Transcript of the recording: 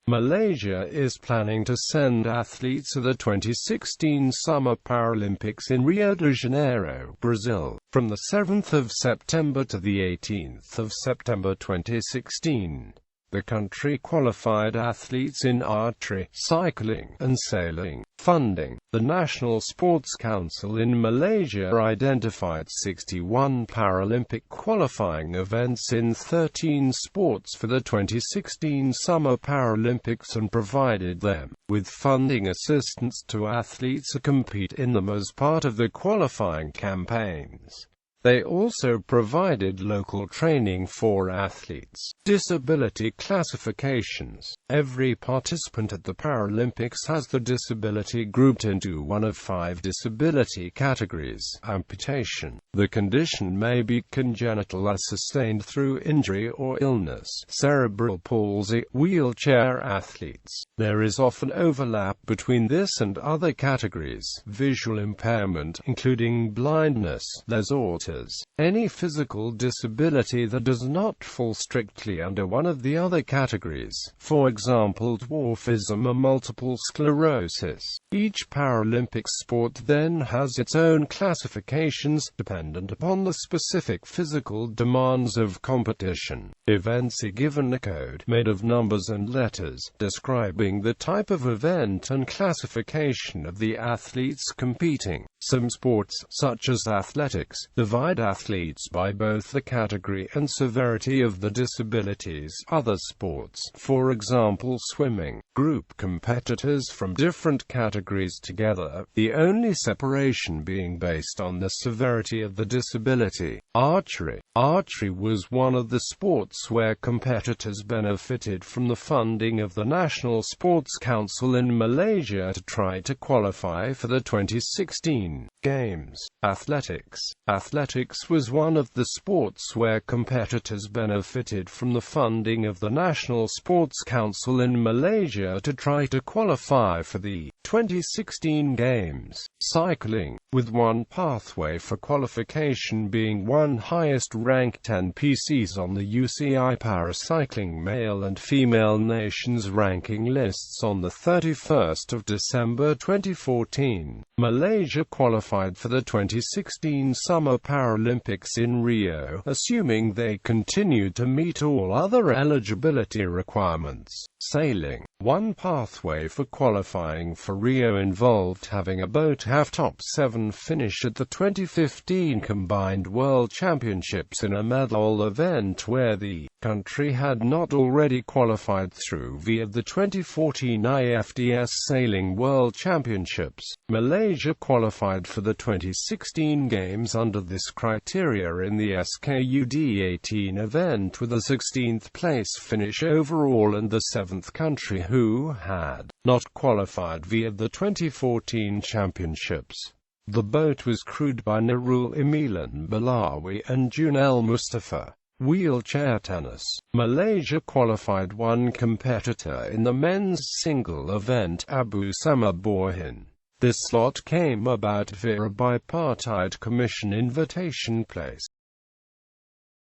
Malaysia is planning to send athletes to the 2016 Summer Paralympics in Rio de Janeiro, Brazil, from the 7th of September to the 18th of September 2016. The country qualified athletes in archery, cycling, and sailing. Funding. The National Sports Council in Malaysia identified 61 Paralympic qualifying events in 13 sports for the 2016 Summer Paralympics and provided them with funding assistance to athletes to compete in them as part of the qualifying campaigns. They also provided local training for athletes. Disability classifications. Every participant at the Paralympics has the disability grouped into one of 5 disability categories. Amputation. The condition may be congenital as sustained through injury or illness. Cerebral palsy. Wheelchair athletes. There is often overlap between this and other categories. Visual impairment, including blindness, autism. Any physical disability that does not fall strictly under one of the other categories, for example dwarfism or multiple sclerosis. Each Paralympic sport then has its own classifications, dependent upon the specific physical demands of competition. Events are given a code, made of numbers and letters, describing the type of event and classification of the athletes competing. Some sports, such as athletics, divide athletes by both the category and severity of the disabilities. Other sports, for example swimming, group competitors from different categories together, the only separation being based on the severity of the disability. Archery. Archery was one of the sports where competitors benefited from the funding of the National Sports Council in Malaysia to try to qualify for the 2016 Games. Athletics. Athletics was one of the sports where competitors benefited from the funding of the National Sports Council in Malaysia to try to qualify for the 2016 Games. Cycling, with one pathway for qualification being one highest-ranked 10 PCs on the UCI Paracycling male and female nations ranking lists on the 31st of December 2014. Malaysia qualified for the 2016 Summer Paralympics in Rio, assuming they continued to meet all other eligibility requirements. Sailing. One pathway for qualifying for Rio involved having a boat half-top 7 finish at the 2015 Combined World Championships in a medal event where the country had not already qualified through via the 2014 IFDS Sailing World Championships. Malaysia qualified for the 2016 Games under this criteria in the SKUD18 event with a 16th place finish overall and the 7th country who had not qualified via the 2014 championships. The boat was crewed by Nurul Emilan Balawi and Junel Mustafa. Wheelchair tennis. Malaysia qualified one competitor in the men's single event, Abu Samar Borhin. This slot came about via a bipartite commission invitation placed